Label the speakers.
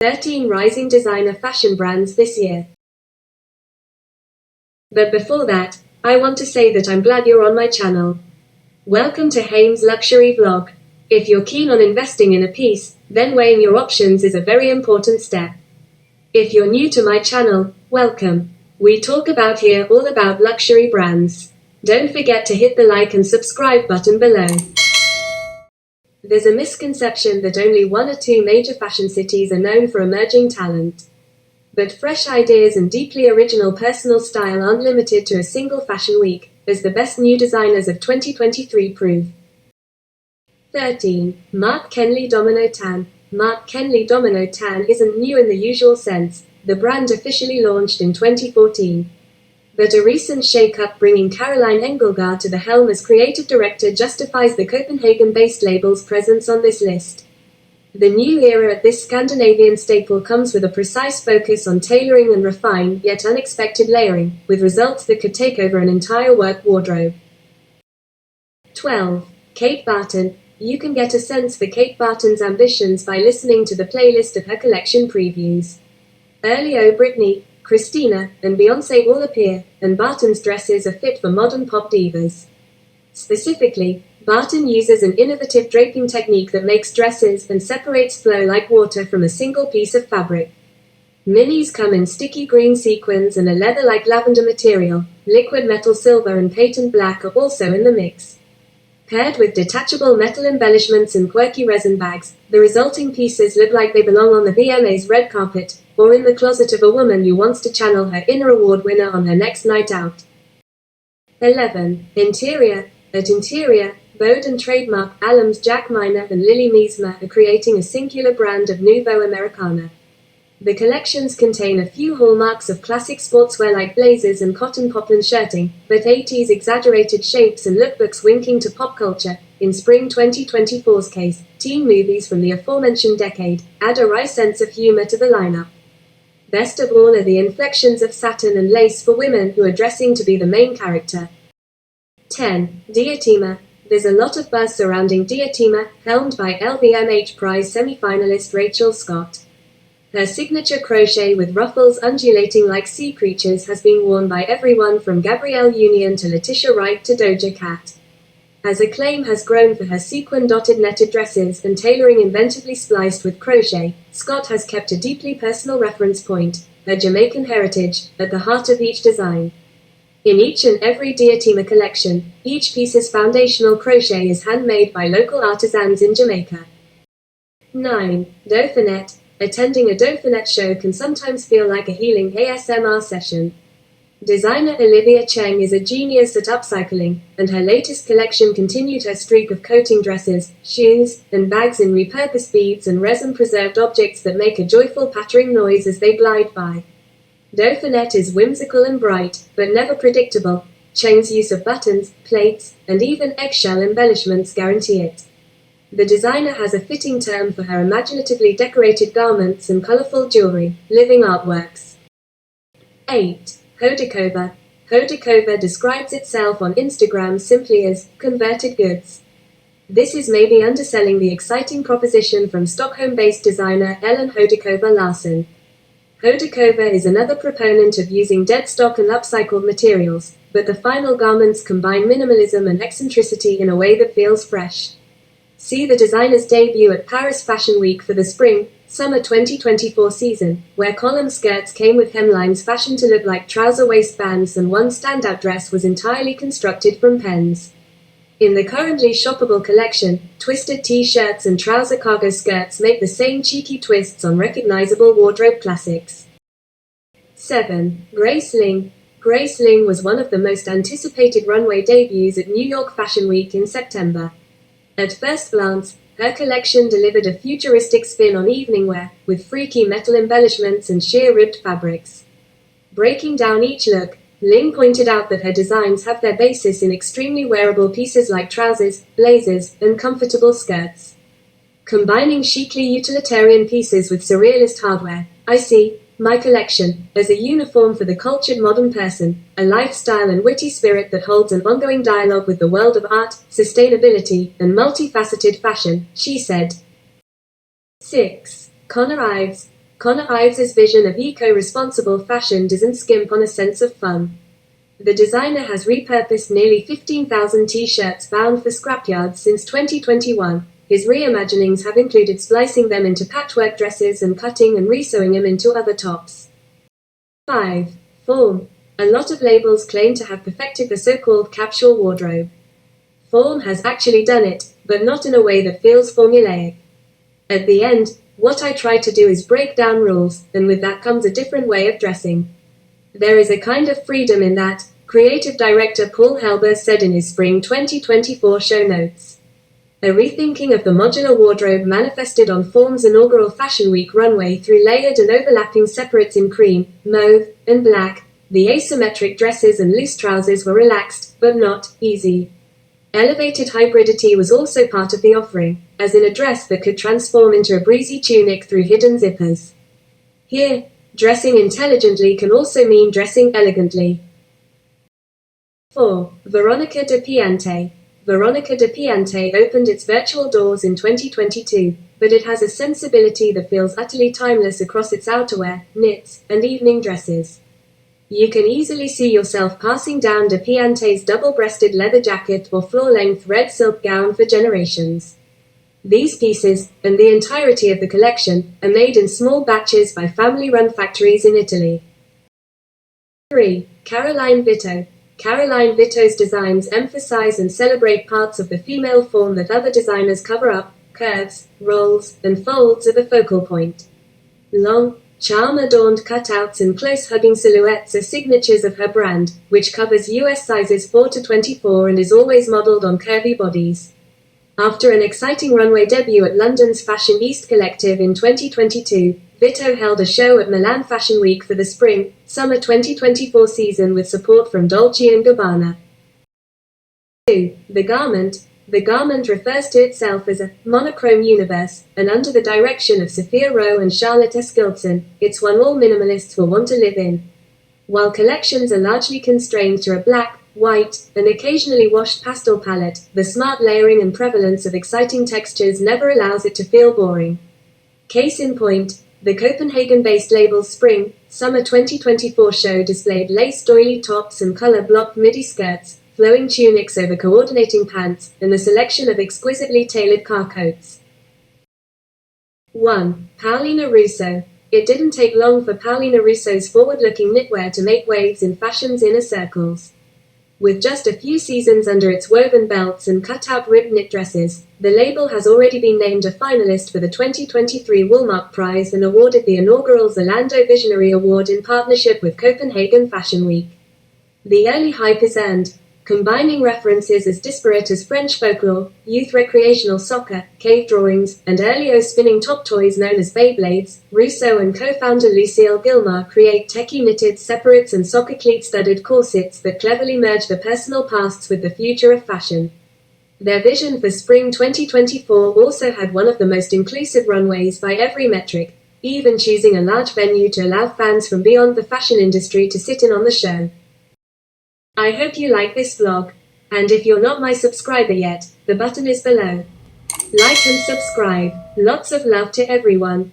Speaker 1: 13 rising designer fashion brands this year. But before that, I want to say that I'm glad you're on my channel. Welcome to Hymme's luxury vlog. If you're keen on investing in a piece, then weighing your options is a very important step. If you're new to my channel, welcome. We talk about here all about luxury brands. Don't forget to hit the like and subscribe button below. There's a misconception that only one or two major fashion cities are known for emerging talent. But fresh ideas and deeply original personal style aren't limited to a single fashion week, as the best new designers of 2023 prove. 13. Mark Kenley Domino Tan. Mark Kenley Domino Tan isn't new in the usual sense. The brand officially launched in 2014. But a recent shake-up bringing Caroline Engelgard to the helm as creative director justifies the Copenhagen-based label's presence on this list. The new era at this Scandinavian staple comes with a precise focus on tailoring and refined yet unexpected layering, with results that could take over an entire work wardrobe. 12. Kate Barton. You can get a sense for Kate Barton's ambitions by listening to the playlist of her collection previews. Early Britney, Christina, and Beyoncé all appear, and Barton's dresses are fit for modern pop divas. Specifically, Barton uses an innovative draping technique that makes dresses and separates flow like water from a single piece of fabric. Minis come in sticky green sequins and a leather-like lavender material. Liquid metal silver and patent black are also in the mix. Paired with detachable metal embellishments and quirky resin bags, the resulting pieces look like they belong on the VMA's red carpet, or in the closet of a woman who wants to channel her inner award winner on her next night out. 11. Interior. At Interior, Bode and trademark alums Jack Miner and Lily Meismer are creating a singular brand of Nouveau Americana. The collections contain a few hallmarks of classic sportswear like blazers and cotton poplin shirting, but 80s exaggerated shapes and lookbooks winking to pop culture. In spring 2024's case, teen movies from the aforementioned decade add a wry sense of humor to the lineup. Best of all are the inflections of satin and lace for women who are dressing to be the main character. 10. Diotima. There's a lot of buzz surrounding Diotima, helmed by LVMH prize semi-finalist Rachel Scott. Her signature crochet with ruffles undulating like sea creatures has been worn by everyone from Gabrielle Union to Letitia Wright to Doja Cat. As acclaim has grown for her sequin-dotted netted dresses and tailoring inventively spliced with crochet, Scott has kept a deeply personal reference point, her Jamaican heritage, at the heart of each design. In each and every Diotima collection, each piece's foundational crochet is handmade by local artisans in Jamaica. 9. Dauphinette. Attending a Dauphinette show can sometimes feel like a healing ASMR session. Designer Olivia Cheng is a genius at upcycling, and her latest collection continued her streak of coating dresses, shoes, and bags in repurposed beads and resin-preserved objects that make a joyful pattering noise as they glide by. Dauphinette is whimsical and bright, but never predictable. Cheng's use of buttons, plates, and even eggshell embellishments guarantee it. The designer has a fitting term for her imaginatively decorated garments and colorful jewelry, living artworks. 8. Hodakova. Hodakova describes itself on Instagram simply as converted goods. This is maybe underselling the exciting proposition from Stockholm-based designer Ellen Hodakova Larsson. Hodakova is another proponent of using dead stock and upcycled materials, but the final garments combine minimalism and eccentricity in a way that feels fresh. See the designer's debut at Paris Fashion Week for the Spring/Summer 2024 season, where column skirts came with hemlines fashioned to look like trouser waistbands and one standout dress was entirely constructed from pens. In the currently shoppable collection, twisted t-shirts and trouser cargo skirts make the same cheeky twists on recognizable wardrobe classics. 7. Grace Ling. Grace Ling was one of the most anticipated runway debuts at New York Fashion Week in September. At first glance, her collection delivered a futuristic spin on evening wear, with freaky metal embellishments and sheer ribbed fabrics. Breaking down each look, Ling pointed out that her designs have their basis in extremely wearable pieces like trousers, blazers, and comfortable skirts. Combining chicly utilitarian pieces with surrealist hardware, I see my collection as a uniform for the cultured modern person, a lifestyle and witty spirit that holds an ongoing dialogue with the world of art, sustainability, and multifaceted fashion, she said. 6. Connor Ives. Connor Ives' vision of eco-responsible fashion doesn't skimp on a sense of fun. The designer has repurposed nearly 15,000 t-shirts bound for scrapyards since 2021. His reimaginings have included splicing them into patchwork dresses and cutting and resewing them into other tops. 5. Fforme. A lot of labels claim to have perfected the so-called capsule wardrobe. Fforme has actually done it, but not in a way that feels formulaic. At the end, what I try to do is break down rules, and with that comes a different way of dressing. There is a kind of freedom in that, creative director Paul Helber said in his spring 2024 show notes. A rethinking of the modular wardrobe manifested on Fforme's inaugural Fashion Week runway through layered and overlapping separates in cream, mauve, and black. The asymmetric dresses and loose trousers were relaxed, but not easy. Elevated hybridity was also part of the offering, as in a dress that could transform into a breezy tunic through hidden zippers. Here, dressing intelligently can also mean dressing elegantly. 4. Veronica De Piante. Veronica De Piante opened its virtual doors in 2022, but it has a sensibility that feels utterly timeless across its outerwear, knits, and evening dresses. You can easily see yourself passing down De Piante's double-breasted leather jacket or floor-length red silk gown for generations. These pieces, and the entirety of the collection, are made in small batches by family-run factories in Italy. 3. Karoline Vitto. Karoline Vitto's designs emphasize and celebrate parts of the female form that other designers cover up. Curves, rolls, and folds are the focal point. Long, charm-adorned cutouts and close-hugging silhouettes are signatures of her brand, which covers US sizes 4 to 24 and is always modeled on curvy bodies. After an exciting runway debut at London's Fashion East Collective in 2022, Vitto held a show at Milan Fashion Week for the Spring/Summer 2024 season with support from Dolce & Gabbana. 2. The garment. The garment refers to itself as a monochrome universe, and under the direction of Sophia Rowe and Charlotte Eskildsen, it's one all minimalists will want to live in. While collections are largely constrained to a black, white, and occasionally washed pastel palette, the smart layering and prevalence of exciting textures never allows it to feel boring. Case in point, the Copenhagen-based label's Spring/Summer 2024 show displayed lace doily tops and color-blocked midi skirts, flowing tunics over coordinating pants, and a selection of exquisitely tailored car coats. 1. Paolina Russo. It didn't take long for Paolina Russo's forward-looking knitwear to make waves in fashion's inner circles. With just a few seasons under its woven belts and cut-out ribbed knit dresses, the label has already been named a finalist for the 2023 Woolmark Prize and awarded the inaugural Zalando Visionary Award in partnership with Copenhagen Fashion Week. The early hype is earned, combining references as disparate as French folklore, youth recreational soccer, cave drawings, and earlier spinning top toys known as Beyblades. Russo and co-founder Lucille Gilmar create techie knitted separates and soccer cleat-studded corsets that cleverly merge the personal pasts with the future of fashion. Their vision for Spring 2024 also had one of the most inclusive runways by every metric, even choosing a large venue to allow fans from beyond the fashion industry to sit in on the show. I hope you like this vlog, and if you're not my subscriber yet, the button is below. Like and subscribe. Lots of love to everyone.